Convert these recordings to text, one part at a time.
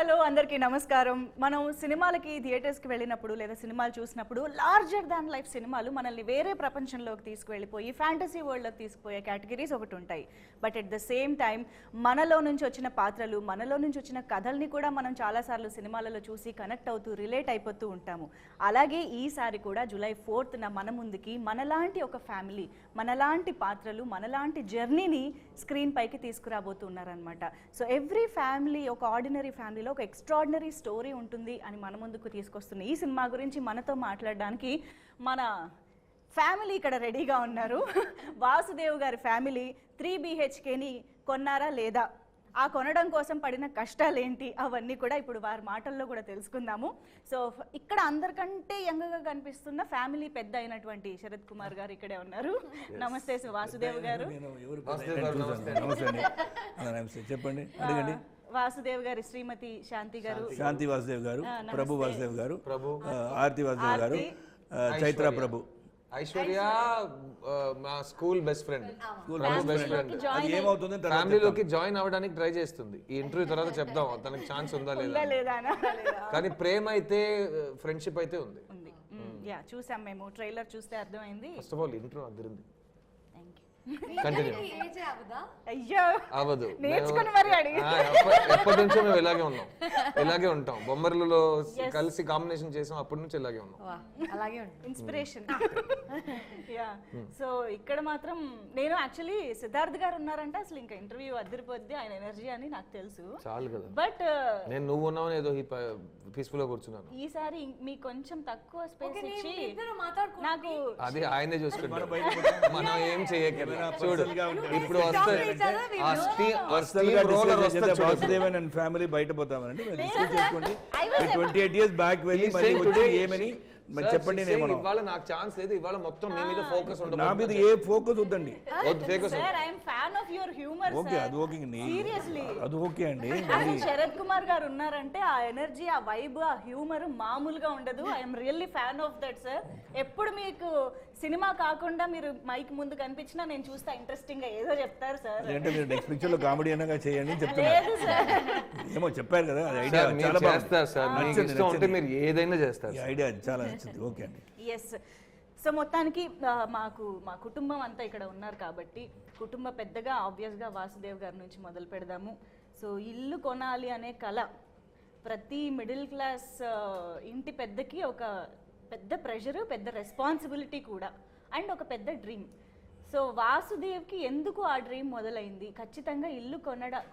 Hello అందరికీ నమస్కారం. మనం సినిమాలకి థియేటర్స్కి వెళ్ళినప్పుడు లేదా సినిమాలు చూసినప్పుడు లార్జర్ దాన్ లైఫ్ సినిమాలు మనల్ని వేరే ప్రపంచంలోకి తీసుకువెళ్ళిపోయి ఫ్యాంటసీ వరల్డ్లోకి తీసుకుపోయే కేటగిరీస్ ఒకటి ఉంటాయి. But at the same time మనలో నుంచి వచ్చిన పాత్రలు, మనలో నుంచి వచ్చిన కథల్ని కూడా మనం చాలాసార్లు సినిమాలలో చూసి కనెక్ట్ అవుతూ రిలేట్ అయిపోతూ ఉంటాము. అలాగే ఈసారి కూడా జూలై 4న మన ముందుకి మనలాంటి ఒక ఫ్యామిలీ, మనలాంటి పాత్రలు, మనలాంటి జర్నీని స్క్రీన్ పైకి తీసుకురాబోతున్నారనమాట. సో ఎవ్రీ ఫ్యామిలీ, ఒక ఆర్డినరీ ఫ్యామిలీలో ఒక ఎక్స్ట్రాడినరీ స్టోరీ ఉంటుంది అని మన ముందుకు తీసుకొస్తున్న ఈ సినిమా గురించి మనతో మాట్లాడడానికి మన ఫ్యామిలీ ఇక్కడ రెడీగా ఉన్నారు. వాసుదేవ్ గారి ఫ్యామిలీ 3 BHKని కొన్నారా లేదా, ఆ కొనడం కోసం పడిన కష్టాలేంటి, అవన్నీ కూడా ఇప్పుడు వారి మాటల్లో కూడా తెలుసుకుందాము. సో ఇక్కడ అందరికంటే యంగ్గా కనిపిస్తున్న ఫ్యామిలీ పెద్ద అయినటువంటి శరత్ కుమార్ గారు ఇక్కడే ఉన్నారు. నమస్తే వాసుదేవ్ గారు. చెప్పండి, అడగండి. వాసుదేవ్ గారి శ్రీమతి శాంతి గారు, శాంతి వాసుదేవ్ గారు, ప్రభు వాసుదేవ్ గారు, ఆర్తి వాసుదేవ్ గారు, చైత్ర ప్రభు, ఐశ్వర్య మా స్కూల్ బెస్ట్ ఫ్రెండ్. ఏమవుతుంది ఫ్యామిలీలోకి జాయిన్ అవ్వడానికి ట్రై చేస్తుంది. ఈ ఇంటర్వ్యూ తర్వాత చెప్దాం తనకి ఛాన్స్ ఉందా లేదా, కానీ ప్రేమ అయితే ఫ్రెండ్షిప్ అయితే ఉంది. యా చూసాం మేము, ట్రైలర్ చూస్తే అర్థమైంది. First of all interview Adirindi. Continue అవ్వదు. ఎప్పటి నుంచో మేము ఇలాగే ఉంటాం. బొమ్మర్లలో కలిసి కాంబినేషన్ చేసాం, అప్పటి నుంచి ఇలాగే ఉన్నాం. ఇన్స్పిరేషన్. యా సో ఇక్కడ మాత్రం నేను యాక్చువల్లీ సిద్ధార్థ్ గారు ఉన్నారంటే అసలు ఇంకా ఇంటర్వ్యూ అదిరిపోద్ది, ఆయన ఎనర్జీ అని నాకు తెలుసు. చాలు కదా. బట్ నేను నువ్వు ఉన్నావు ఏదో పీస్ఫుల్ గా కూర్చున్నాను. ఈసారి మీకు కొంచెం తక్కువ స్పేస్ ఇచ్చి నాకు అది ఆయనే చూసుకుంటారు, మనం ఏం చేయగలం. చూడు ఇప్పుడు వాసుదేవన్ అండ్ ఫ్యామిలీ బయట పోతామనండి. 28 years బ్యాక్ వెళ్ళి ఏమని చెప్పండి. ఇవాళ నాకు ఛాన్స్ లేదు, ఇవాళ మొత్తం నీ మీద ఫోకస్ ఉండదు. నా మీద ఏ ఫోకస్ వద్దండి. అది ఓకే అండి. శరత్ కుమార్ గారు ఉన్నారంటే ఆ ఎనర్జీ, ఆ వైబ్, ఆ హ్యూమర్ మామూలుగా ఉండదు. I'm really fan of that sir. ఎప్పుడు మీకు సినిమా కాకుండా మీరు మైక్ ముందు కనిపించినా నేను చూస్తా, ఇంట్రెస్టింగ్ గా ఏదో చెప్తారు సార్. అంటే మీరు నెక్స్ట్ పిక్చర్ లో కామెడీ అనగా చేయండి చెప్తున్నారు. ఏమో చెప్పారు కదా, ఐడియా చాలా బాగుంది. మీరు ఏదైనా చేస్తారు, ఐడియా చాలా నచ్చింది. ఓకే అండి. ఎస్. సో మొత్తానికి మా కుటుంబం అంతా ఇక్కడ ఉన్నారు కాబట్టి కుటుంబ పెద్దగా ఆబ్వియస్గా వాసుదేవ్ గారి నుంచి మొదలు పెడదాము. సో ఇల్లు కొనాలి అనే కళ ప్రతి మిడిల్ క్లాస్ ఇంటి పెద్దకి ఒక పెద్ద ప్రెషర్, పెద్ద రెస్పాన్సిబిలిటీ కూడా, అండ్ ఒక పెద్ద డ్రీమ్. సో వాసుదేవ్కి ఎందుకు ఆ డ్రీమ్ మొదలైంది? ఖచ్చితంగా ఇల్లు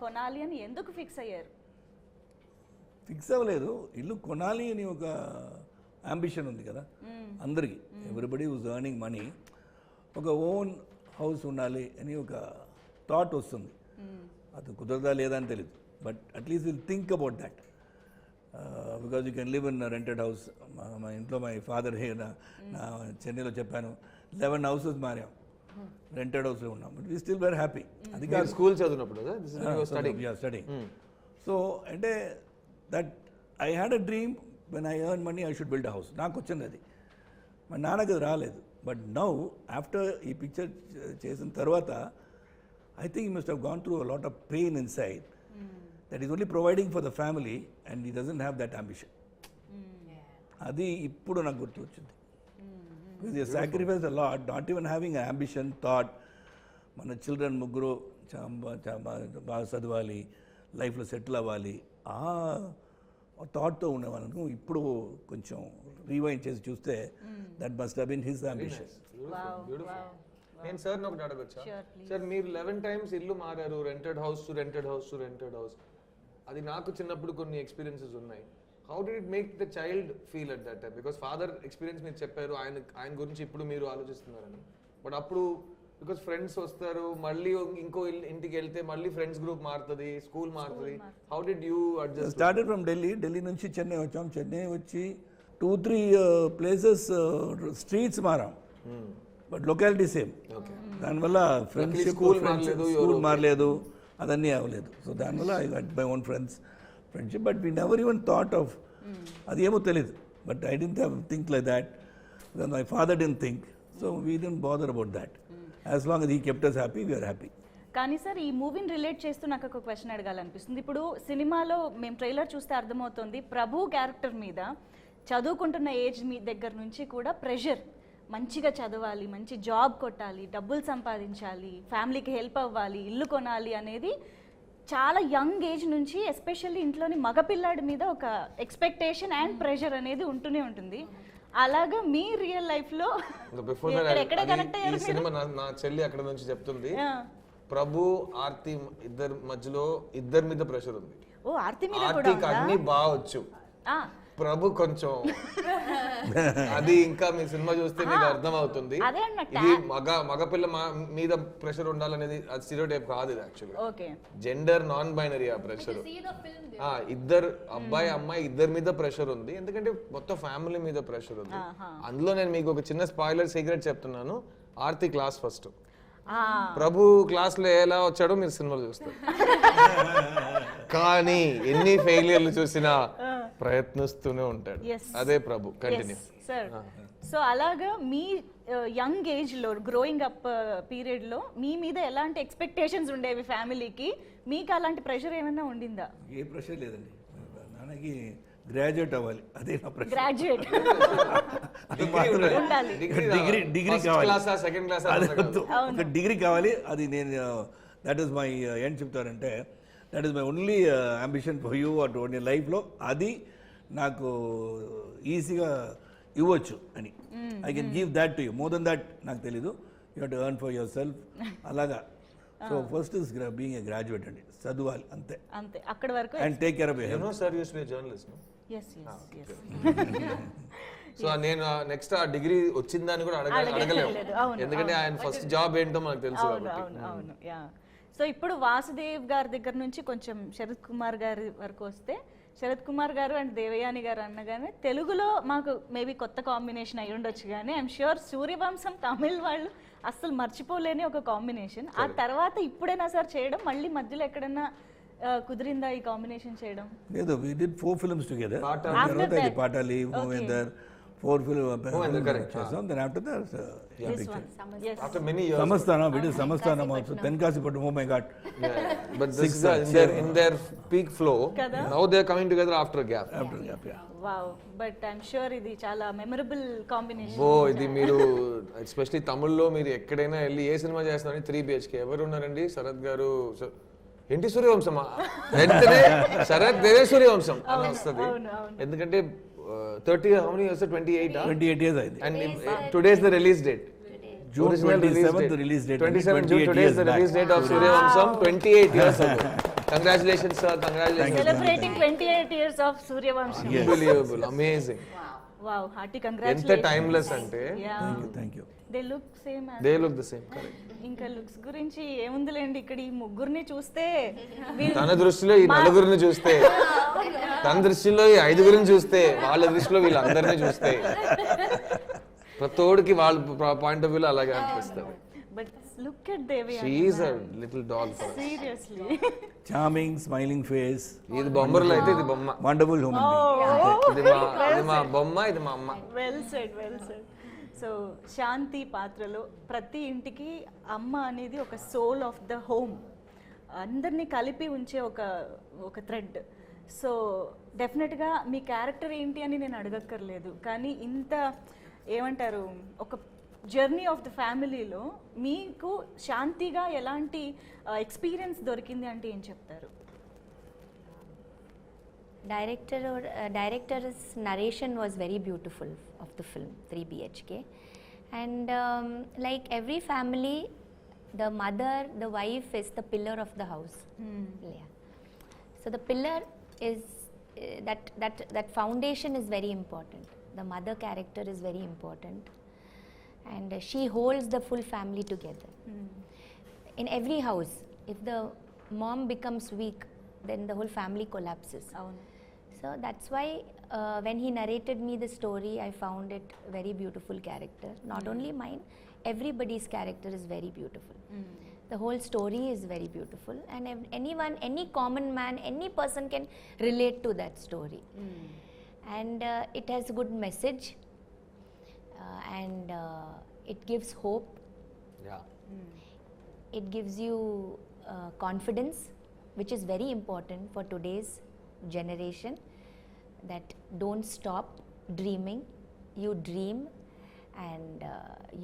కొనాలి అని ఎందుకు ఫిక్స్ అయ్యారు? ఫిక్స్ అవ్వలేదు, ఇల్లు కొనాలి అని ఒక అంబిషన్ ఉంది కదా అందరికి. ఎవ్రీబడి హూస్ ఎర్నింగ్ మనీ, ఒక ఓన్ హౌస్ ఉండాలి అని ఒక థాట్ వస్తుంది. అది కుదరదా లేదా అని తెలియదు, but at least will think about that. Because you can live in rented house. మా ఇంట్లో మై ఫాదర్ నా చెన్నైలో చెప్పాను 11 houses మారాం, రెంటెడ్ హౌస్లో ఉన్నాం, but we still very happy. అది కాదు స్కూల్ చదివినప్పుడు స్టడీ. సో అంటే that I had a dream, when I earn money I should build a house. నాకు వచ్చింది అది, మా నాన్నకి అది రాలేదు. బట్ నౌ ఆఫ్టర్ ఈ పిక్చర్ చేసిన తర్వాత I think you must have gone through a lot of pain in side. That is only providing for the family and he doesn't have that ambition. అది ఇప్పుడు నాకు గుర్తు వచ్చింది. Because you sacrifice a lot, not even having a ambition thought. మన children ముగ్గురు బాగా చదవాలి, లైఫ్లో సెటిల్ అవ్వాలి, ఆ థాట్తో ఉండేవాళ్ళను. ఇప్పుడు కొంచెం రీవైండ్ చేసి చూస్తే that must have been his ambition. నేను సార్ ఒకటి అడగొచ్చా? సార్ మీరు 11 times ఇల్లు మారారు, rented house to rented house to rented house. అది నాకు చిన్నప్పుడు కొన్ని ఎక్స్పీరియన్సెస్ ఉన్నాయి. How did it make the child feel at that time? Because father experience మీరు చెప్పారు, ఆయన గురించి ఇప్పుడు మీరు ఆలోచిస్తున్నారని. బట్ అప్పుడు బికాస్ ఫ్రెండ్స్ వస్తారు, మళ్ళీ ఇంకో ఇంటికి వెళ్తే మళ్ళీ ఫ్రెండ్స్ గ్రూప్ మారుతుంది, స్కూల్ మారుతుంది. How did you adjust? Started from Delhi నుంచి చెన్నై వచ్చాం. చెన్నై వచ్చి 2-3 places స్ట్రీట్స్ మారాం, బట్ లొకాలిటీ సేమ్. దానివల్ల ఫ్రెండ్షిప్, స్కూల్ మారలేదు, అదన్నీ అవ్వలేదు. సో దానివల్ల I got my own friendship, but we never even thought of అది ఏమో తెలియదు. But I didn't have think like that, because my father didn't think. So we didn't bother about that. As long as he kept us happy, we are happy. కానీ sir ఈ మూవీని relate చేస్తూ నాకు ఒక question అడగాలనిపిస్తుంది. ఇప్పుడు సినిమాలో మేము trailer చూస్తే అర్థమవుతుంది, ప్రభు క్యారెక్టర్ మీద చదువుకుంటున్న ఏజ్ మీ దగ్గర నుంచి కూడా ప్రెషర్, మంచిగా చదవాలి, మంచి జాబ్ కొట్టాలి, డబ్బులు సంపాదించాలి, ఫ్యామిలీకి హెల్ప్ అవ్వాలి, ఇల్లు కొనాలి అనేది చాలా యంగ్ ఏజ్ నుంచి ఎస్పెషల్లీ ఇంట్లోని మగపిల్లాడి మీద ఒక ఎక్స్పెక్టేషన్ అండ్ ప్రెషర్ అనేది ఉంటూనే ఉంటుంది. అలాగా మీ రియల్ లైఫ్ లో ఎక్కడ కనెక్ట్ ఈ సినిమా నా చెల్లి అక్కడ నుంచి చెప్తుంది, ప్రభు ఆర్తి ఇద్దరు మధ్యలో ఇద్దరి మీద ప్రెషర్ ఉంది. ఓ ఆర్తి మీద కూడా ఆర్తికి అన్ని బావచ్చు, ప్రభు కొంచెం అది ఇంకా మీ సినిమా చూస్తే మీకు అర్థం అవుతుంది. ఇది మగపిల్ల మీద ప్రెషర్ ఉండాలనేది అది స్టీరియోటైప్ కాదు, ఇది యాక్చువల్లీ జెండర్ నాన్ బైనరీ ఆ ప్రెషర్. ఇద్దరు అబ్బాయి అమ్మాయి ఇద్దరి మీద ప్రెషర్ ఉంది, ఎందుకంటే మొత్తం ఫ్యామిలీ మీద ప్రెషర్ ఉంది. అందులో నేను మీకు ఒక చిన్న స్పాయిలర్ సీక్రెట్ చెప్తున్నాను, ఆర్తి క్లాస్ ఫస్ట్, ప్రభు క్లాస్ లో ఎలా వచ్చాడో మీరు సినిమాలో చూస్తారు. కానీ ఎన్ని ఫెయిలియర్లు చూసినా ప్రయత్నిస్తూనే ఉంటాడు, అదే ప్రభు. Continue sir. సో అలాగా మీ యంగ్ ఏజ్ లో గ్రోయింగ్ అప్ పీరియడ్ లో మీ మీద ఎలాంటి ఎక్స్పెక్టేషన్స్ ఉండేవి ఫ్యామిలీకి, మీకు అలాంటి ప్రెషర్ ఏమైనా ఉండిందా? ఏ ప్రెషర్ లేదండి, నాన్నకి గ్రాడ్యుయేట్ అవ్వాలి, అదే నా ప్రెషర్. గ్రాడ్యుయేట్ డిగ్రీ కావాలి, ఒక డిగ్రీ కావాలి, అది నేను దట్ ఈస్ మై ఏం చెప్తారంటే that is my only ambition for you at own లైఫ్లో, అది నాకు ఈజీగా ఇవ్వచ్చు అని. I can give that to you, more than that నాకు తెలీదు. You have to earn for yourself అలాగా. So first is being a graduate అండి, చదవాలి అంతే అంతే, అక్కడ వరకు. And take care of your sir use to be journalist. So నేను నెక్స్ట్ ఆ డిగ్రీ వచ్చిందని కూడా అడగలేము, ఎందుకంటే ఆయన ఫస్ట్ జాబ్ ఏంటో మనకు తెలుసు కాబట్టి. సో ఇప్పుడు వాసుదేవ్ గారి దగ్గర నుంచి కొంచెం శరత్ కుమార్ గారి వరకు వస్తే, శరత్ కుమార్ గారు అండ్ దేవయాని గారు అనగానే తెలుగులో మాకు మేబీ కొత్త కాంబినేషన్ అయి ఉండొచ్చు, కానీ ఐఎమ్ ష్యూర్ సూర్యవంశం తమిళ్ వాళ్ళు అస్సలు మర్చిపోలేని ఒక కాంబినేషన్. ఆ తర్వాత ఇప్పుడైనా సార్ చేయడం, మళ్ళీ మధ్యలో ఎక్కడైనా కుదిరిందా ఈ కాంబినేషన్ చేయడం? లేదు, we did 4 films together. తర్వాత ఇది పాటాలి, మూవేందర్, 4 films చేసాం. Then after that after many years Samasthanam, we did Samasthanam also, Tenkasipattam. Oh my god, but this is in their peak flow. Now they are coming together after a gap. Wow, but I'm sure ఇది చాలా memorable combination. ఇది మీరు especially తమిళ్లో మీరు ఎక్కడైనా వెళ్ళి ఏ cinema చేస్తున్నారని 3 BHK ఎవరు ఉన్నారండి? శరత్ గారు, ఏంటి సూర్యవంశం, వెంటనే శరత్ దేవే సూర్యవంశం అని వస్తుంది. ఎందుకంటే 30 how many years? 28 years అయింది. And today is the release date. June 27th release date. 27 June, today is the release date of Suryavamsam, 28 years ago. Congratulations sir, congratulations. Celebrating 28 years of Suryavamsam. Unbelievable, amazing. Wow, hearty congratulations. ఎంత timeless అంటే. Thank you. They look same as they look the same, correct. ఇంకా looks గురించి ఏముందిలేండి, ఇక్కడ ఈ ముగ్గురిని చూస్తే, తన దృష్టిలో ఈ నలుగురిని చూస్తే, తన దృష్టిలో ఈ 5గురిని చూస్తే, వాళ్ళ దృష్టిలో వీళ్ళందరినీ చూస్తే, ప్రతోడికి వాళ్ళ పాయింట్ ఆఫ్ వ్యూలో అలాగే అనిపిస్తుంది. But look at Devayani, she is a little doll for us. Seriously charming smiling face. ఇది బొమ్మర్లు అయితే ఇది బొమ్మ, wonderful human being. ఇది మా బొమ్మ, ఇది మా అమ్మ. Well said, well said. So Shanti పాత్రలో ప్రతి ఇంటికి అమ్మ అనేది ఒక సోల్ ఆఫ్ ద హోమ్, అందరినీ కలిపి ఉంచే ఒక థ్రెడ్. సో డెఫినెట్గా మీ క్యారెక్టర్ ఏంటి అని నేను అడగక్కర్లేదు, కానీ ఇంత ఏమంటారు, ఒక జర్నీ ఆఫ్ ద ఫ్యామిలీలో మీకు శాంతిగా ఎలాంటి ఎక్స్పీరియన్స్ దొరికింది అంటే ఏం చెప్తారు? Director's narration was very beautiful of the film 3 BHK, and like every family, the mother, the wife is the pillar of the house. Yeah. So the pillar is that foundation is very important. The mother character is very important, and she holds the full family together. In every house, if the mom becomes weak, then the whole family collapses. So that's why when he narrated me the story, I found it very beautiful character. Not only mine, everybody's character is very beautiful. The whole story is very beautiful, and anyone, any common man, any person can relate to that story. And it has a good message, and it gives hope. Yeah. it gives you confidence, which is very important for today's generation, that don't stop dreaming. You dream, and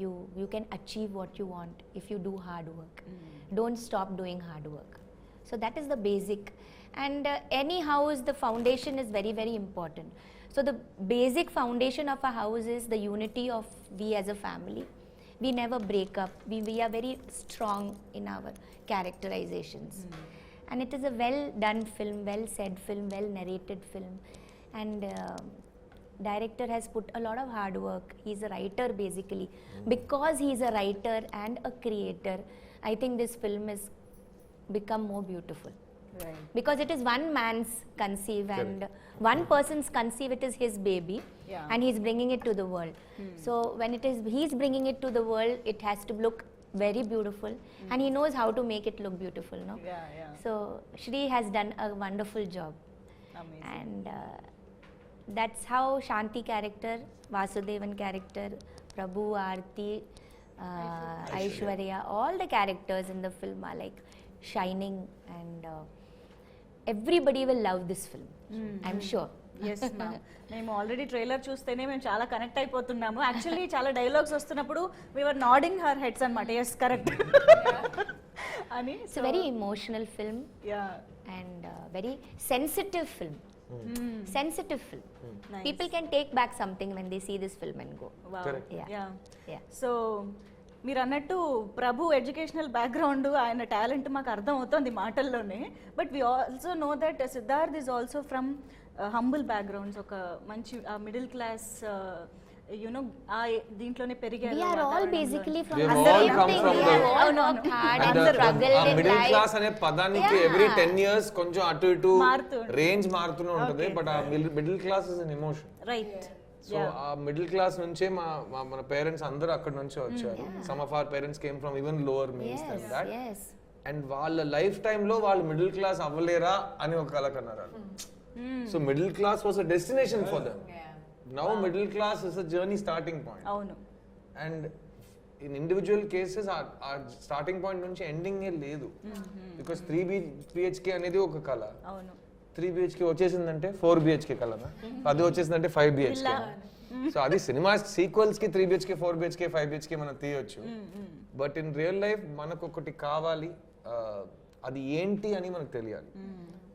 you can achieve what you want if you do hard work. Don't stop doing hard work. So that is the basic. And any house, the foundation is very, very important. So the basic foundation of a house is the unity of we as a family. We never break up. We are very strong in our characterizations. And it is a well done film, well said film, well narrated film. And director has put a lot of hard work. He's a writer basically. Because he's a writer and a creator, I think this film has become more beautiful. Right. Because it is one man's conceive and one person's conceive, it is his baby. Yeah. And he's bringing it to the world. So when it is he's bringing it to the world, it has to look very beautiful, and he knows how to make it look beautiful, no? Yeah. So Shri has done a wonderful job. Amazing. And that's how Shanti character, Vasudevan character, Prabhu, Aarti, Aishwarya, all the characters in the film are like shining, and everybody will love this film. I'm sure. Yes ma'am, మేము already trailer చూస్తేనే మేము చాలా connect అయిపోతున్నాము. Actually చాలా dialogues వస్తున్నప్పుడు we're nodding her heads అనమాట, yes correct అని. It's a very emotional film and very sensitive film. Sensitive film. Nice. People can take back something when they see this film and go. Correct. Yeah. So మీరు అన్నట్టు ప్రభు educational background, ఆయన talent మాకు అర్థం అవుతుంది మాటల్లోనే. But we also know that Siddharth is also from humble backgrounds, ఒక మంచి middle class you know దీంట్లోనే పెరిగారు. We are all basically from We have the all same come thing. from We the- have all worked hard and struggled in middle life. Class అనే పదానికి Yeah. Every 10 years కొంచెం అటు ఇటు మారుతూ range మారుతూనే ఉంటుంది. బట్ ఆ middle class is an emotion. Right. So ఆ మిడిల్ క్లాస్ నుంచే మన పేరెంట్స్ అందరూ అక్కడ నుంచే వచ్చారు. Some of our parents came from even lower means than that. Yes. And వాళ్ళ లైఫ్ టైమ్ లో వాళ్ళు మిడిల్ క్లాస్ అవ్వలేరా అని ఒక కల కన్నారు. So middle class was a destination for them. Now middle class is a journey starting point. అవును. And in individual cases ఆ స్టార్టింగ్ పాయింట్ నుంచి ఎండింగ్ ఏ లేదు. బికాస్ 3 BHK అనేది ఒక కళ. అవును. 3 BHK వచ్చేసిందంటే 4 BHK కలనా, అది వచ్చేసిందంటే 5 BHK. సో అది సినిమా సీక్వెల్స్ కి 3 BHK 4 BHK 5 BHK మనం తీయొచ్చు. బట్ ఇన్ రియల్ లైఫ్ మనకు ఒకటి కావాలి, అది ఏంటి అని మనకు తెలియాలి.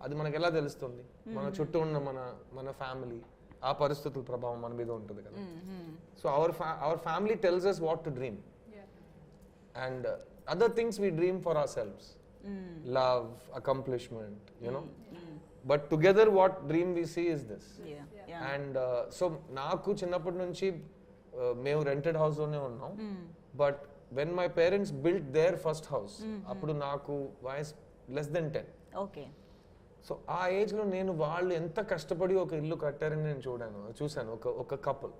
అది మనకు ఎలా తెలుస్తుంది? మన చుట్టూ ఉన్న మన ఫ్యామిలీ, ఆ పరిస్థితుల ప్రభావం మన మీద ఉంటుంది కదా. So our family tells us what to dream, and other things we dream for ourselves, love, accomplishment, you know. But together what dream we see is this. And so నాకు చిన్నప్పటి నుంచి మేము రెంటెడ్ హౌస్ లోనే ఉన్నాం. But when my parents built their first house, అప్పుడు నాకు వయసు less than 10. Okay. So ఆ ఏజ్ లో నేను వాళ్ళు ఎంత కష్టపడి ఒక ఇల్లు కట్టారని నేను చూశాను. ఒక కపుల్,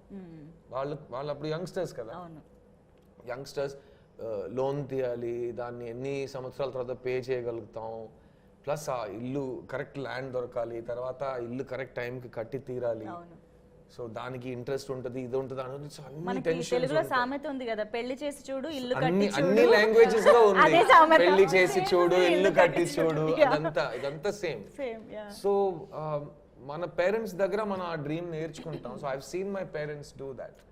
వాళ్ళు అప్పుడు యంగ్స్టర్స్ కదా. యంగ్స్టర్స్ లోన్ తీయాలి, దాన్ని ఎన్ని సంవత్సరాల తర్వాత పే చేయగలుగుతాం, ప్లస్ ఆ ఇల్లు కరెక్ట్ ల్యాండ్ దొరకాలి, తర్వాత ఆ ఇల్లు కరెక్ట్ టైంకి కట్టి తీరాలి. సో దానికి ఇంట్రెస్ట్ ఉంటుంది, ఇది ఉంటుంది, మనకి తెలుగులో సామెత ఉంది కదా, పెళ్లి చేసి చూడు ఇల్లు కట్టి చూడు. అన్ని లాంగ్వేజెస్ లో ఉంది, పెళ్లి చేసి చూడు ఇల్లు కట్టి చూడు, ఇదంతా సేమ్. సో మన పేరెంట్స్ దగ్గర మనం ఆ డ్రీమ్ నేర్చుకుంటాం. So I have seen my parents do that.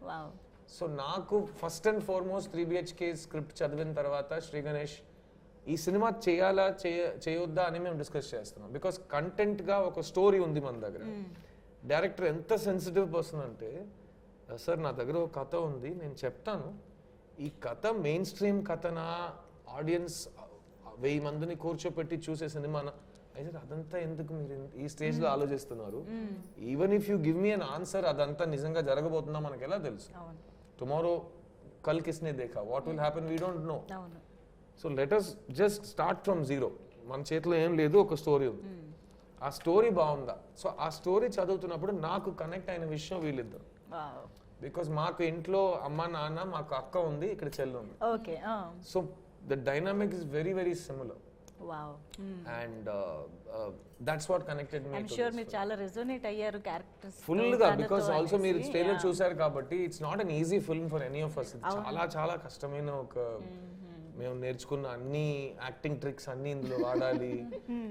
So నాకు first and foremost 3 BHK script చదివిన తర్వాత శ్రీ గణేష్ ఈ సినిమా చేయాలా చేయొద్దా అని మేము డిస్కస్ చేస్తున్నాం. బికాస్ కంటెంట్ గా ఒక స్టోరీ ఉంది మన దగ్గర. డైరెక్టర్ ఎంత సెన్సిటివ్ పర్సన్ అంటే, సార్ నా దగ్గర ఒక కథ ఉంది, నేను చెప్తాను, ఈ కథ మెయిన్ స్ట్రీమ్ కథనా, ఆడియన్స్ 1000 మందిని కూర్చోపెట్టి చూసే సినిమానా? అయితే అదంతా ఎందుకు మీరు ఈ స్టేజ్ లో ఆలోచిస్తున్నారు? Even if you give me an answer, అదంతా నిజంగా జరగబోతుందా మనకు ఎలా తెలుసు? టుమారో కల్ కిస్నే దేఖా, what will happen we don't know. So let us just start from zero. మన చేతిలో ఏం లేదు, ఒక స్టోరీ ఉంది. ఆ స్టోరీ బాగుందా? సో ఆ స్టోరీ చదువుతున్నప్పుడు నాకు కనెక్ట్ అయిన విషయం వీళ్ళిద్దరు. బికాస్ మాకు ఇంట్లో అమ్మ నాన్న, మాకు అక్క ఉంది, ఇక్కడ చెల్లి ఉంది. So the dynamic is very very similar. And that's what connected me. I'm sure మీరు చాలా రెజోనేట్ అయ్యారు క్యారెక్టర్స్ ఫుల్ గా. బికాస్ ఆల్సో మీరు ట్రైలర్ చూసారు కాబట్టి it's not an easy film for any of us. చాలా చాలా కష్టమైన ఒక మేము నేర్చుకున్న అన్ని యాక్టింగ్ ట్రిక్స్ అన్ని ఇందులో వాడాలి,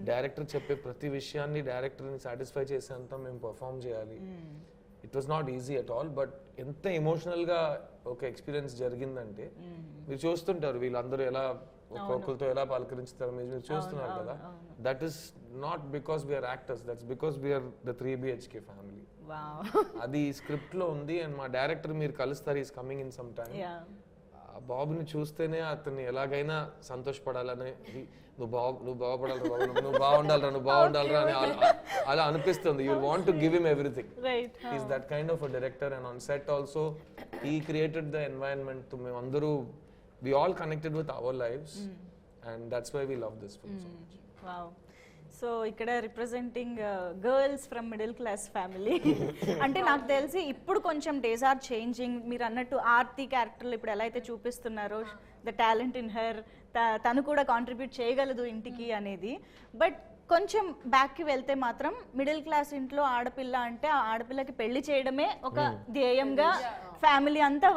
డైరెక్టర్ చెప్పే ప్రతి విషయాన్ని డైరెక్టర్ని సాటిస్ఫై చేసేంత మేము పర్ఫామ్ చేయాలి. It was not easy at all, but ఎంత ఎమోషనల్గా ఒక ఎక్స్పీరియన్స్ జరిగిందంటే మీరు చూస్తుంటారు వీళ్ళందరూ ఎలా ఒక్కొక్కరితో ఎలా పలకరించుతారు మీరు చూస్తున్నారు కదా. That is not because we're actors, that's because we're the 3 BHK family. అది స్క్రిప్ట్ లో ఉంది. అండ్ మా డైరెక్టర్ మీరు కలుస్తారు, is coming in some time. బాబుని చూస్తేనే అతన్ని ఎలాగైనా సంతోషపడాలని, నువ్వు బాగుపడాలి బాబు, నువ్వు బాగుండాలరా అని అలా అనిపిస్తుంది. You want to give him everything. Is that kind of a director. And on set also he created the environment. మేమందరూ we all connected with our lives, and that's why we love this film so much. Wow. So ఇక్కడ representing girls from middle class family అంటే నాకు తెలిసి ఇప్పుడు కొంచెం days are changing. మీరు అన్నట్టు ఆర్తి క్యారెక్టర్లు ఇప్పుడు ఎలా అయితే చూపిస్తున్నారో, ద టాలెంట్ ఇన్ హెర్, తను కూడా కాంట్రిబ్యూట్ చేయగలదు ఇంటికి అనేది. బట్ కొంచెం బ్యాక్కి వెళ్తే మాత్రం మిడిల్ క్లాస్ ఇంట్లో ఆడపిల్ల అంటే ఆ ఆడపిల్లకి పెళ్లి చేయడమే ఒక ధ్యేయంగా ఫ్యామిలీ అంతా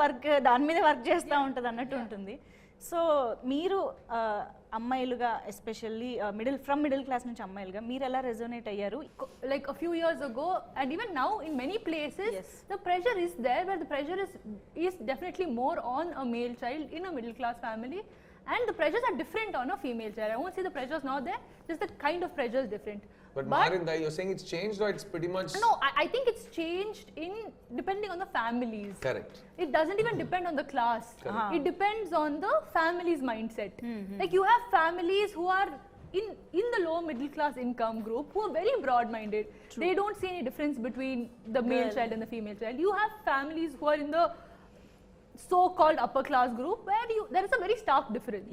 దాని మీద వర్క్ చేస్తూ ఉంటుంది అన్నట్టు ఉంటుంది. సో మీరు అమ్మాయిలుగా ఎస్పెషల్లీ మిడిల్ క్లాస్ నుంచి అమ్మాయిలుగా మీరు ఎలా రెజోనేట్ అయ్యారు? Like a few years ago and even now in many places, the pressure is there, where the pressure is definitely more on a male child in a middle class family, and the pressures are different on a female child. I won't say the pressure is not there, just the kind of pressure is different. But Marinda, you're saying it's changed, or it's pretty much... No, I think it's changed depending on the families. Correct. It doesn't even depend on the class. It depends on the family's mindset. Like you have families who are in the low middle class income group who are very broad minded. They don't see any difference between the male child and the female child. You have families who are in the so-called upper class group where there is a very stark difference.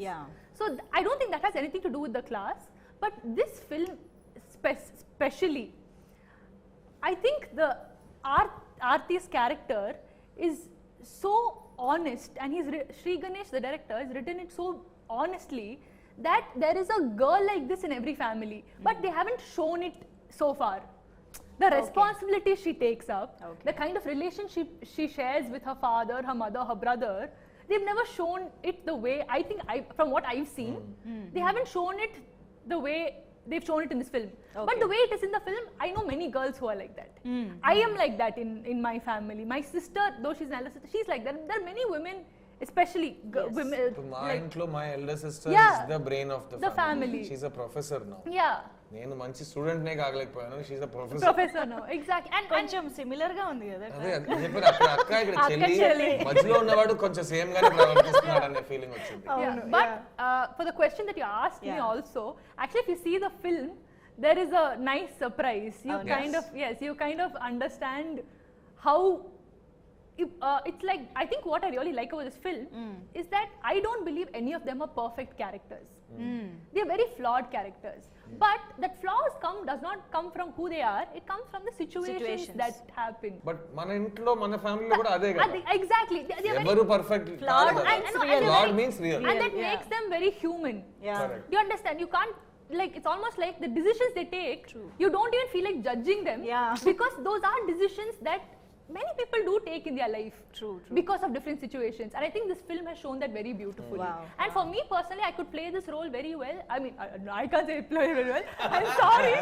So I don't think that has anything to do with the class, but this film especially, I think the Aarti's character is so honest, and Sri Ganesh, the director, has written it so honestly that there is a girl like this in every family, but they haven't shown it so far. The responsibility she takes up, the kind of relationship she shares with her father, her mother, her brother, they've never shown it the way, I think, from what I've seen, they haven't shown it the way they've shown it in this film. But the way it is in the film, I know many girls who are like that. I am like that in my family. My sister, though she's an elder sister, she's like that. There are many women, especially women. My elder sister is the brain of the family. She's a professor now. Yeah. నేను మంచి student నే కాగలేకపోయాను. She's a professor now. Exactly. And కొంచెం similar గా ఉంది కదా. అదే చెప్పారు అక్క ఇక్కడ చెల్లి మధ్యలో ఉన్నవాడు కొంచెం సేమ్ గానే ప్రవర్తిస్తున్నాడు అనే ఫీలింగ్ వచ్చింది. But for the question that you asked me also, actually if you see the film, there is a nice surprise. You kind of understand how it's like, I think what I really like about this film is that I don't believe any of them are perfect characters. They are very flawed characters. But that flaws does not come from who they are, it comes from the situations that happen. But మన ఇంట్లో మన ఫ్యామిలీలో కూడా అదే కదా. Exactly. ఎవరు perfect flawed means real. And that makes them very human. Correct. Do you understand? You can't, like, it's almost like the decisions they take, you don't even feel like judging them, because those are decisions that many people do take in their life. True. Because of different situations, and I think this film has shown that very beautifully. And for me personally, I could play this role very well. I mean, I can't say play very well. I'm sorry.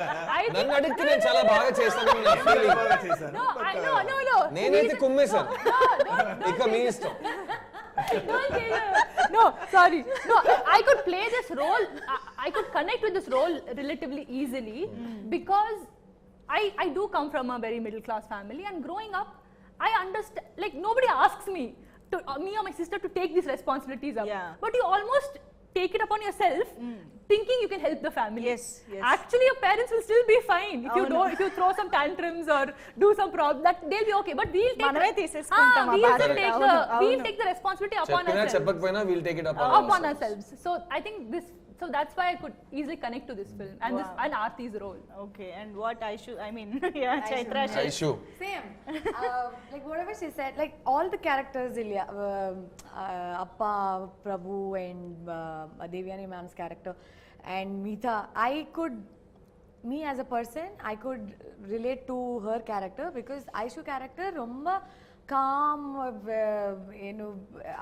నన్ను అడిగితే నేను చాలా బాగా చేస్తానని నా feeling. No. నేనైతే కుమ్మేశాను. ఇక మీ ఇష్టం. No, sorry. No, I could play this role. I could connect with this role relatively easily because I do come from a very middle class family, and growing up, I understand, like, nobody asks me or my sister to take these responsibilities up. But you almost take it upon yourself, thinking you can help the family. Yes. Actually, your parents will still be fine if you throw some tantrums or do some problem. That they'll be okay. But we'll take the responsibility upon ourselves. చెప్పకపోయినా we'll take it upon ourselves. So I think so that's why I could easily connect to this film and and Aarti's role. Okay, and what Chaitra. Aishu. Same. Like whatever she said, like all the characters, Ilya, Appa, Prabhu, and Devyani ma'am's character, and Meetha, me as a person, I could relate to her character because Aishu character romba calm, you know,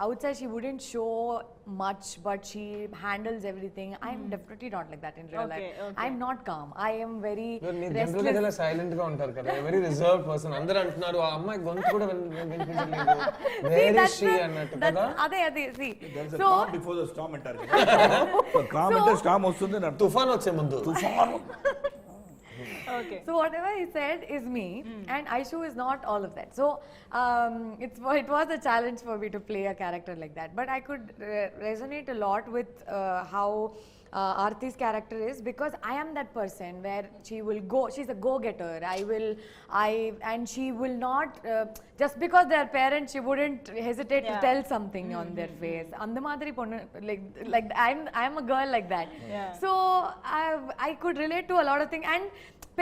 outside she wouldn't show much, but she handles everything. I'm definitely not like that in real life. I'm not calm. I am very restless. చాలా silent గా ఉంటారు కదా, very reserve person. అందరూ అంటున్నారు ఆ అమ్మాయి గొంతు కూడా వినిపించలేదు, వేర్ ఇస్ షీ అన్నట్టు కదా. అదే see. There's a calm before the storm అంటారు కదా. So calm అంటే storm వస్తుంది అని అర్థం. తుఫాన్ వచ్చే ముందు. Okay So whatever he said is me, and Aishu is not all of that. So it was a challenge for me to play a character like that. But I could resonate a lot with how Aarti's character is, because I am that person where she will go. She's a go-getter. And she will not just because they are parents, she wouldn't hesitate to tell something on their face. Andamadri ponnu, like I'm a girl like that. So I could relate to a lot of things, and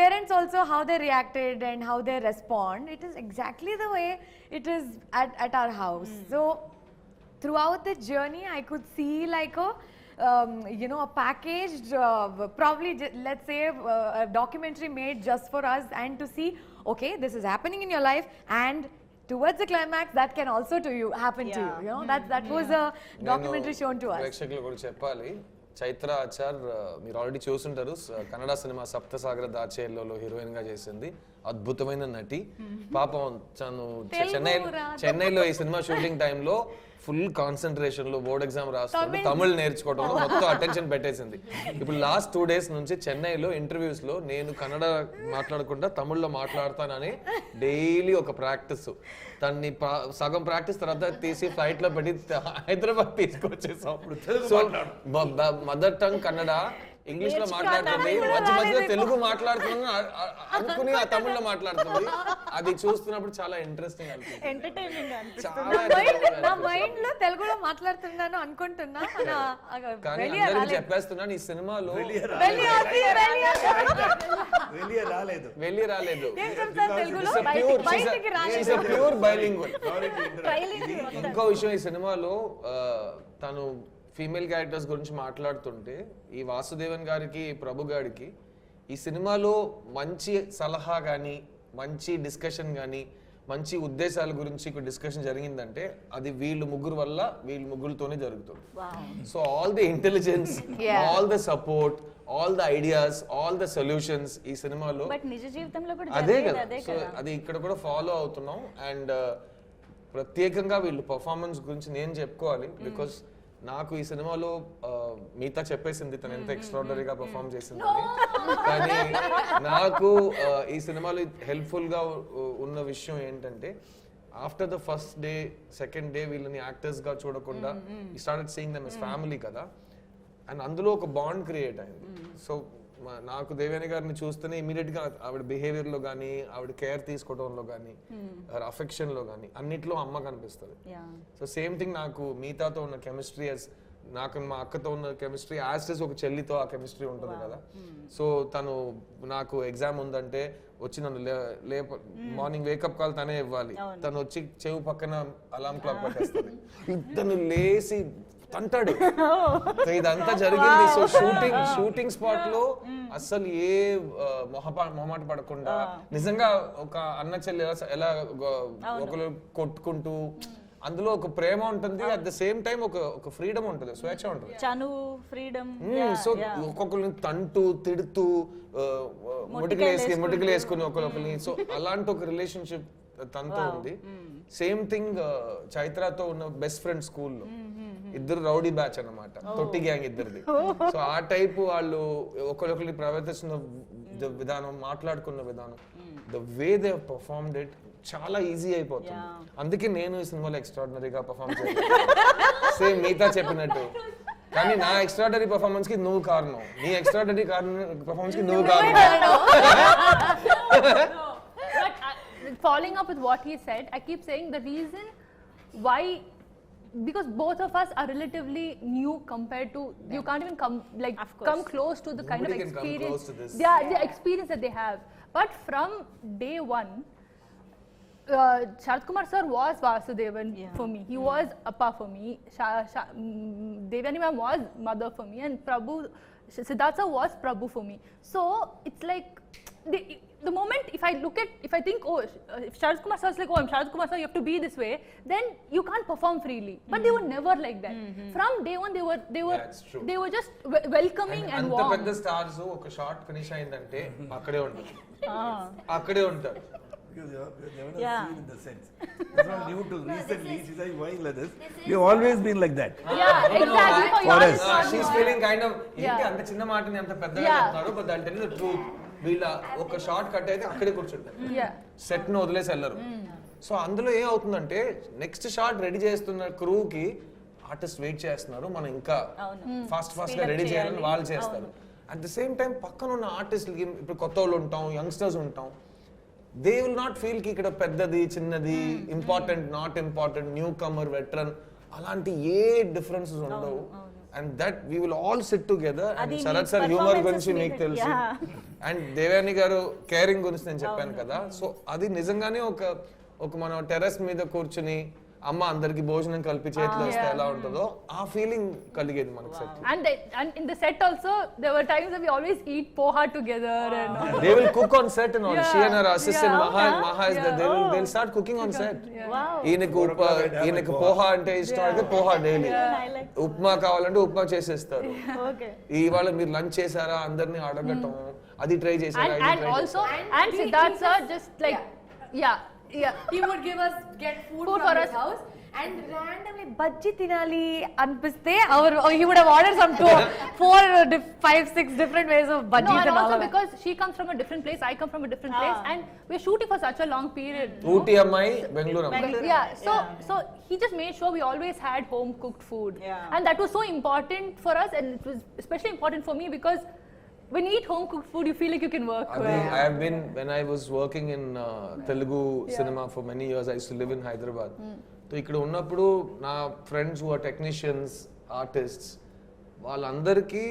parents also, how they reacted and how they respond, it is exactly the way it is at our house. So throughout the journey I could see like a you know, a packaged probably let's say a documentary made just for us, and to see, okay, this is happening in your life, and towards the climax that can also happen to you, you know. That was a documentary shown to us. ప్రేక్షకులు కూడా చెప్పాలి, చైత్ర ఆచార్ మీరు already చూసుంటారు, Kannada cinema సప్తసాగర దాచేల్లో heroine గా చేసింది, అద్భుతమైన నటి. పాపం తను చెన్నైలో ఈ సినిమా షూటింగ్ టైంలో ఫుల్ కాన్సన్ట్రేషన్ లో బోర్డ్ ఎగ్జామ్ రాస్తుంది, తమిళ్ నేర్చుకోవడంలో మొత్తం అటెన్షన్ పెట్టేసింది. ఇప్పుడు లాస్ట్ 2 days నుంచి చెన్నైలో ఇంటర్వ్యూస్ లో నేను కన్నడ మాట్లాడకుండా తమిళ్లో మాట్లాడతానని డైలీ ఒక ప్రాక్టీస్. దాన్ని సగం ప్రాక్టీస్ తర్వాత తీసి ఫ్లైట్ లో పెట్టి హైదరాబాద్ తీసుకొచ్చేసాం. So mother tongue Kannada, English లో మాట్లాడుతుంది, మధ్య మధ్యలో తెలుగు మాట్లాడుతుంది అనుకుని ఆ తమిళ్లో మాట్లాడుతుంది. అది చూస్తున్నప్పుడు చాలా ఇంట్రెస్టింగ్ అనిపిస్తుంది, ఎంటర్టైనింగ్. నా మైండ్ లో తెలుగులో మాట్లాడుతున్నాను అనుకుంటున్నా, కానీ అందరికి చెప్పేస్తున్నాను, ఈ సినిమాలో వెళ్ళి రాలేదు, ప్యూర్ బైలింగ్వల్. ఇంకో విషయం, ఈ సినిమాలో తను ఫీమేల్ క్యారెక్టర్స్ గురించి మాట్లాడుతుంటే ఈ వాసుదేవన్ గారికి, ప్రభు గారికి ఈ సినిమాలో మంచి సలహా కానీ, మంచి డిస్కషన్ కానీ, మంచి ఉద్దేశాల గురించి డిస్కషన్ జరిగిందంటే అది వీళ్ళు ముగ్గురు వల్ల, వీళ్ళు ముగ్గురుతోనే జరుగుతుంది. So all the intelligence, all the support, all the ideas, all the solutions ఈ సినిమాలో నిజ జీవితంలో కూడా అదే కదా. సో అది ఇక్కడ కూడా ఫాలో అవుతున్నాం. అండ్ ప్రత్యేకంగా వీళ్ళు పర్ఫార్మెన్స్ గురించి నేను చెప్పుకోవాలి, బికాస్ నాకు ఈ సినిమాలో మిగతా చెప్పేసింది తను ఎంత ఎక్స్ట్రాడనరీగా పర్ఫార్మ్ చేసిందని, కానీ నాకు ఈ సినిమాలో హెల్ప్ఫుల్ గా ఉన్న విషయం ఏంటంటే, after the first day, second day వీళ్ళని యాక్టర్స్ గా చూడకుండా started seeing them as family కదా, అండ్ అందులో ఒక బాండ్ క్రియేట్ అయింది. సో నాకు దేవయాని గారిని చూస్తేనే ఇమీడియట్ గా ఆవిడ బిహేవియర్ లో కానీ, ఆవిడ కేర్ తీసుకోవడంలో కానీ, అఫెక్షన్ లో కానీ అన్నిట్లో అమ్మ కనిపిస్తుంది. సో సేమ్ థింగ్ నాకు మీతాతో ఉన్న కెమిస్ట్రీ, నాకు మా అక్కతో ఉన్న కెమిస్ట్రీ, యాజ్ ఒక చెల్లితో ఆ కెమిస్ట్రీ ఉంటుంది కదా. సో తను నాకు ఎగ్జామ్ ఉందంటే వచ్చి నన్ను మార్నింగ్ వేకప్ కాల్ తనే ఇవ్వాలి, తను వచ్చి చెవు పక్కన అలారం క్లాక్ పెట్టేస్తుంది, తను లేసి తంటాడు. ఇదంతా జరిగింది. సో షూటింగ్ స్పాట్ లో అస్సలు ఏ మొహమాట పడకుండా నిజంగా ఒక అన్న చెల్లి ఎలా ఒకరు కొట్టుకుంటూ, అందులో ఒక ప్రేమ ఉంటుంది, అట్ ద సేమ్ టైం ఒక ఫ్రీడమ్ ఉంటుంది, స్వేచ్ఛ ఉంటుంది. సో ఒక్కొక్కరిని తంటూ తిడుతూ ముటికలు వేసుకుని ఒకరిని, సో అలాంటి ఒక రిలేషన్షిప్ తనతో ఉంది. సేమ్ థింగ్ చైత్రతో ఉన్న బెస్ట్ ఫ్రెండ్ స్కూల్లో, ఇద్దరు రౌడీ బ్యాచ్ అన్నమాట, తొట్టి గ్యాంగ్ ఇద్దరిది. సో ఆ టైప్ వాళ్ళు ఒకరిని ప్రవర్తిస్తున్న విధానం, మాట్లాడుకున్న విధానం, the way they performed it చాలా ఈజీ అయిపోతుంది. అందుకే నేను ఈ సినిమాలో ఎక్స్ట్రాడినరీగా పర్ఫార్మ్ చేయలేదు, సేమ్ మిగతా చెప్పినట్టు. కానీ నా ఎక్స్ట్రాడినరీ పర్ఫార్మెన్స్ కి నువ్వు కారణం, నీ ఎక్స్ట్రాడినరీ పర్ఫార్మెన్స్ కి నువ్వు కారణం. Following up with what he said, I keep saying the reason why, because both of us are relatively new compared to, you can't even come close to the kind of experience, the experience that they have. But from day one, Sharad Kumar sir was Vasudevan for me. He was Appa for me. Devyani ma'am was mother for me, and Prabhu, Siddharth sir was Prabhu for me. So it's like the moment if I think, oh, if Sharad Kumar sir is like, oh, I'm Sharad Kumar sir, you have to be this way, then you can't perform freely. But they were never like that. From day one, That's true. they were just welcoming and అంత warm. పెద్ద stars ఒక short finish అయిందంటే అక్కడే ఉంటారు, అక్కడే ఉంటారు. Because you have never Yeah. seen in the sense. It's not new to recently. She's like, why like this? You've always been like that. Yeah, exactly. For For yours, us. not she's more. Feeling kind of ఏంటి అంత చిన్న మాటని అంత పెద్దగా Yeah. చెప్తున్నారు, but దాని tell the truth. వీళ్ళ ఒక షార్ట్ కట్ అయితే అక్కడే కూర్చుంటారు, Yeah. సెట్ ను వదిలేసి వెళ్ళరు. సో అందులో ఏం అవుతుందంటే నెక్స్ట్ షార్ట్ రెడీ చేస్తున్న క్రూకి ఆర్టిస్ట్ వెయిట్ చేస్తున్నారు, మనం ఇంకా ఫాస్ట్ గా రెడీ చేయాలని వాళ్ళు చేస్తారు. అట్ ద సేమ్ టైం పక్కన ఉన్న ఆర్టిస్ట్లకి ఇప్పుడు కొత్త వాళ్ళు ఉంటాం, యంగ్స్టర్స్ ఉంటాం, దే విల్ నాట్ ఫీల్ కి ఇక్కడ పెద్దది చిన్నది, important not important, newcomer veteran అలాంటి ఏ డిఫరెన్సెస్ ఉండవు. And that we will all sit together. And Sharath sir humour గురించి మీకు తెలుసు, అండ్ దేవయాని గారు కేరింగ్ గురించి నేను చెప్పాను కదా. సో అది నిజంగానే ఒక మన టెర్రస్ మీద కూర్చుని అమ్మ అందరికి భోజనం కలిపి చేతిలో వస్తే ఎలా ఉంటుందో ఆ ఫీలింగ్ కలిగేది మనకు set. And in the set also, there were times that we always eat poha together and all. They will cook on set and all. Yeah. She and her assistant Yeah. Maha is there. They'll start cooking on set. Wow. ఈయనకు పోహా అంటే ఇష్టం అయితే poha daily, I like. Upma కావాలంటే ఉప్మా చేసేస్తారు. Okay. ఇవాళ మీరు lunch చేశారా అందరినీ అడగటం, అది ట్రై చేశారా, ఇది And try also, చేశారా? and Siddharth sir just like, yeah. He would get food Food from for his us. house and randomly bajji tinali anpiste he would have ordered some 4-5-6 different ways of No, bajjis and and all also of that. because she comes from a different place, I come from a different place, and we're shooting for such a long period. Ooty అమ్మాయి బెంగళూరు అమ్మాయి. Yeah, so he just made sure we always had home cooked food, Yeah. and that was so important for us, and it was especially important for me because when you eat home cooked food, you feel like you can work అది well. I have been, when I was working in Telugu cinema for many years, I used to live in Hyderabad. So ఇక్కడ ఉన్నప్పుడు నా friends who are technicians, artists, వాళ్ళందరికీ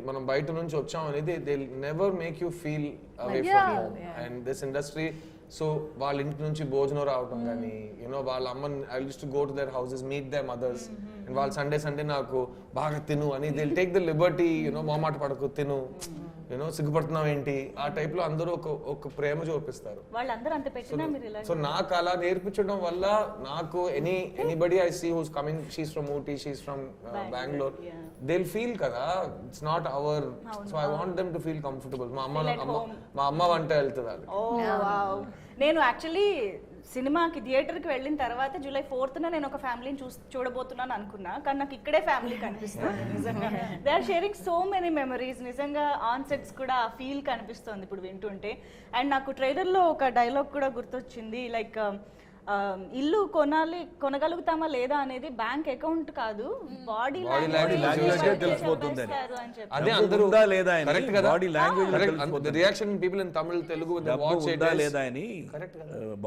మనం బయట నుంచి వచ్చాం అనేది they never make you feel away from home and this industry. So వాళ్ళ ఇంటి నుంచి భోజనం రావడం కానీ, యూనో వాళ్ళ అమ్మ, I use to go to their houses, meet their mothers, and వాళ్ళు సండే నాకు బాగా తిను అని they take the liberty, you know మొహమాట పడకు తిను, యూనో సిగ్గుపడుతున్నావు ఏంటి, ఆ టైప్ లో అందరూ ఒక ప్రేమ చూపిస్తారు. వాళ్ళందరూ అంత పెట్టినా మీరు ఇలా. సో నాకు అలా నేర్పించడం వల్ల నాకు anybody I see who's coming, she's from Ooty, she's from Bengaluru, they feel కదా it's not our. So I want them to feel comfortable. మా అమ్మ వంట వెళ్తుంది అది. ఓ వావ్. నేను యాక్చువల్లీ సినిమాకి థియేటర్కి వెళ్ళిన తర్వాత July 4th నేను ఒక ఫ్యామిలీని చూడబోతున్నాను అనుకున్నా, కానీ నాకు ఇక్కడే ఫ్యామిలీ కనిపిస్తుంది నిజంగా. They are sharing so many memories. నిజంగా ఆన్ సెట్స్ కూడా ఆ ఫీల్ కనిపిస్తుంది ఇప్పుడు వింటుంటే. అండ్ నాకు ట్రైలర్లో ఒక డైలాగ్ కూడా గుర్తొచ్చింది, లైక్ ఇల్లు కొనగలుగుతామా లేదా అనేది బ్యాంక్ అకౌంట్ కాదు, బాడీ లాంగ్వేజ్ తెలిసిపోతుంది. అదే అందరూ ఉందా లేదా అని, కరెక్ట్ కదా, body language the reaction people in Tamil Telugu with watch it ఉందా లేదా అని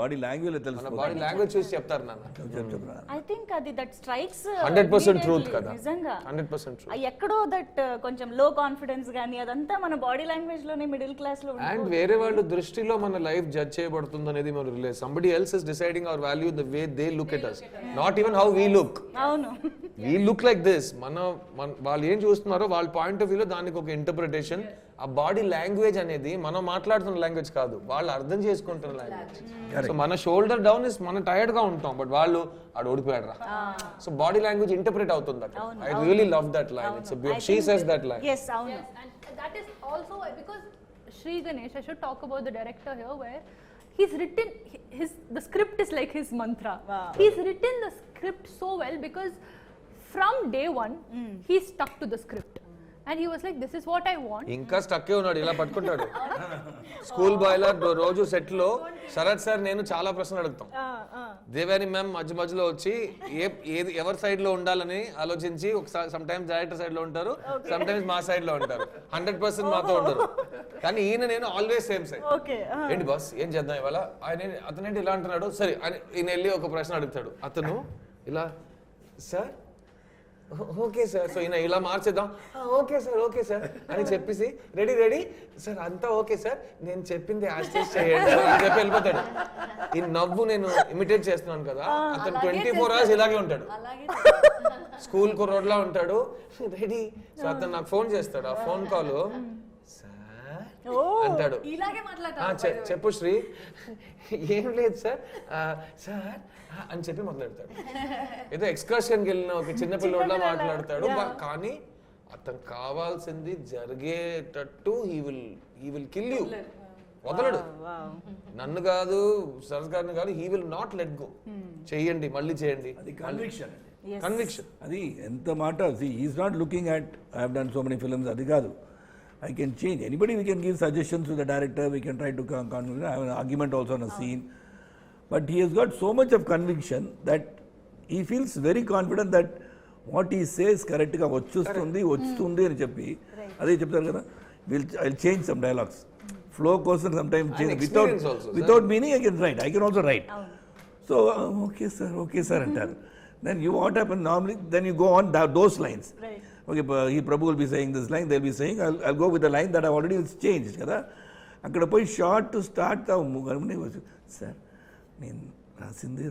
బాడీ లాంగ్వేజ్ మన తెలిసిపోతుంది. బాడీ లాంగ్వేజ్ చూసి చెప్తారు నాన్న. ఐ థింక్ అది దట్ స్ట్రైక్స్ 100% ట్రూత్ కదా, నిజంగా 100% ట్రూత్. ఎక్కడో దట్ కొంచెం లో కాన్ఫిడెన్స్ గానీ అదంతా మన బాడీ లాంగ్వేజ్ లోనే మిడిల్ క్లాస్ లో అండ్ వేరే వాళ్ళ దృష్టిలో మన లైఫ్ జడ్జ్ చేయబడుతుంది అనేది మనం realise. Somebody else is deciding our value the way they look at us, not even how we look. అవును, వీ లుక్ లైక్ దిస్. వాళ్ళు ఏం చూస్తున్నారో వాళ్ళ పాయింట్ ఆఫ్ వ్యూలో దానికి ఒక ఇంటర్ప్రిటేషన్. ఆ బాడీ లాంగ్వేజ్ అనేది మనం మాట్లాడుతున్న లాంగ్వేజ్ కాదు, వాళ్ళు అర్థం చేసుకుంటున్న లాంగ్వేజ్. సో మన షోల్డర్ డౌన్ ఇస్ మనం టైర్డ్ గా ఉంటాం, బట్ వాళ్ళు ఆడు ఓడిపోయాడు రా. సో బాడీ లాంగ్వేజ్ ఇంటర్ప్రిట్ అవుతుంది అక్కడ. I really love that line. It's she says that line. yes అవును. And that is also because Sri Ganesh, I should talk about the director here, where he's written the script is like his mantra. Wow. He's written the script so well because from day one he stuck to the script and he was like, this is what I want. ఇంకా స్టక్కే ఉన్నాడు, ఇలా పట్టుకుంటాడు. School bye లా రోజు set లో Sarath sir నేను చాలా ప్రశ్నలు అడుగుతాం. దేవాని మ్యామ్ మధ్య మధ్యలో వచ్చి ఎవరి సైడ్ లో ఉండాలని ఆలోచించి సమ్ టైమ్స్ డైరెక్టర్ సైడ్ లో ఉంటారు, సమ్ టైమ్స్ మా సైడ్ లో ఉంటారు, 100% మాతో ఉంటారు. కానీ ఈయన నేను ఆల్వేస్ సేమ్ సైడ్. ఏంటి బాస్ ఏం చేద్దాం ఇవాళ, అతనేంటి ఇలా అంటున్నాడు, సరే ఈయన వెళ్ళి ఒక ప్రశ్న అడుగుతాడు, అతను ఇలా సార్ ఓకే సార్, సో ఈయన ఇలా మార్చేద్దాం, ఓకే సార్ అని చెప్పేసి రెడీ సార్ అంతా ఓకే సార్ నేను చెప్పింది యాస్టేజ్ చేయండి అని చెప్పి వెళ్ళిపోతాడు. ఈ నవ్వు నేను ఇమిటేట్ చేస్తున్నాను కదా, అతను 24 hours ఇలాగే ఉంటాడు, స్కూల్ కుర్రోడ్లా ఉంటాడు, రెడీ. సో అతను నాకు ఫోన్ చేస్తాడు, ఆ ఫోన్ కాల్, సార్ అంటాడు. ఇలాగే మాట్లాడతారు. చెప్పు శ్రీ. ఏం లేదు సార్, సార్ అని చెప్పి మొదలెడతాడు. ఏదో ఎక్స్కర్షన్కి వెళ్ళిన ఒక చిన్న పిల్లోడ్లా మాట్లాడతాడు. కానీ అతను కావాల్సింది జరిగేటట్టు హీ విల్ కిల్ యూ. వదలడు. నన్ను కాదు, సరస్ గారిని కాదు, he will not let go. చెయ్యండి, మళ్ళీ చేయండి. అది కన్విక్షన్. కన్విక్షన్. అది ఎంత మాట. Is not looking at I have done so many films, అది కాదు. I can change. Anybody, we can give suggestions to the director, we can try to have an argument also on a scene. But he has got so much of conviction that he feels very confident that what he says correct ga vachustundi ani cheppi ade cheptaru kada, I'll change some dialogues. Flow కోసం sometimes change without meaning. I can write. I can also write. So okay sir antaru. Then you what happen normally, then you go on those lines. Right. Okay, Prabhu will be saying this line, they'll be saying, I'll go with the line that I've already changed kada. Akkada poi short to start the sir నేను రాసింది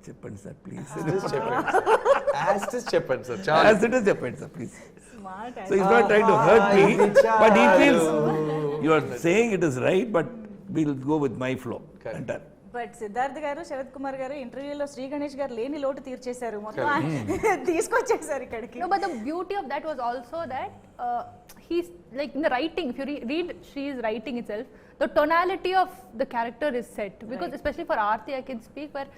చెప్పండి sir please. As it is చెప్పండి sir. As it is చెప్పండి sir please. So he's not trying to hurt me, but he feels you are saying it is right, but we'll go with my flow. అంటారు. But Siddharth గారు, శరత్ కుమార్ గారు ఇంటర్వ్యూలో శ్రీ గణేష్ గారు లేని లోటు తీర్చేశారు, మొత్తం తీసుకొచ్చేసారు ఇక్కడికి. No, but the beauty of that was also that he's like in the writing, if you read Shree's writing itself, the tonality of the character is set. Because especially for Aarti, I can speak, where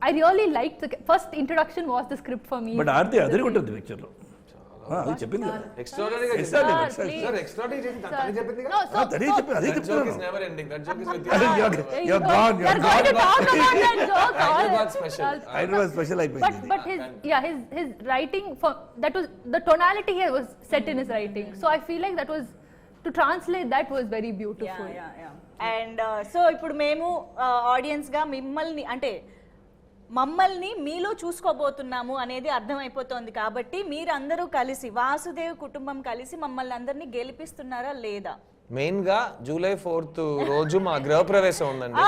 I really liked the first introduction was the script for me. But Aarti అదిరిగుంటుంది picture లో. అది చెప్పింది కదా. ఎక్స్ట్రాడనరీగా sir, extraordinary చేసి తనే చెప్పింది కదా. అదే చెప్పి అదే చెప్తాను. Joke is never ending. That joke is with you. You're gone. We're going to talk about that joke. Hyderabad special. Hyderabad special అయిపోయింది. But his writing, for that was the tonality here was set in his writing. So I feel like that was, to translate that was very beautiful. And so ఇప్పుడు మేము audience గా మిమ్మల్ని అంటే మమ్మల్ని మీలో చూసుకోబోతున్నాము అనేది అర్థమైపోతోంది. కాబట్టి మీరందరూ కలిసి, వాసుదేవ్ కుటుంబం కలిసి మమ్మల్ని అందరినీ గెలిపిస్తున్నారా లేదా? మెయిన్ గా July 4th రోజు మా గృహప్రవేశం ఉందండి.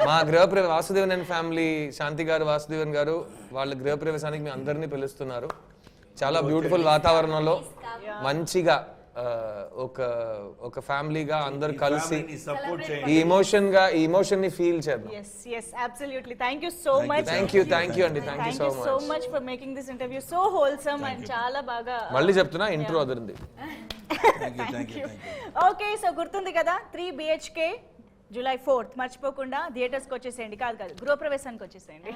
మా గృహప్రవేశం వాసుదేవన్ అండ్ ఫ్యామిలీ, శాంతి గారు, వాసుదేవన్ గారు, వాళ్ళ గృహప్రవేశానికి మీ అందరినీ పిలుస్తున్నారు. చాలా బ్యూటిఫుల్ వాతావరణంలో మంచిగా ఒక ఫ్యామిలీగా అందరూ కలిసి ఈ ఎమోషన్ ని ఫీల్ చేద్దాం. Yes, absolutely. Thank you so much. Thank you అండి. Thank you so much for making this interview so wholesome and చాలా బాగా. మళ్ళీ చెప్తున్నా, intro Adirindi. Thank you. Okay, so గుర్తుంది కదా, 3 BHK July 4th మర్చిపోకుండా థియేటర్స్కి వచ్చేసేయండి. కాదు గృహప్రవేశానికి వచ్చేసేయండి.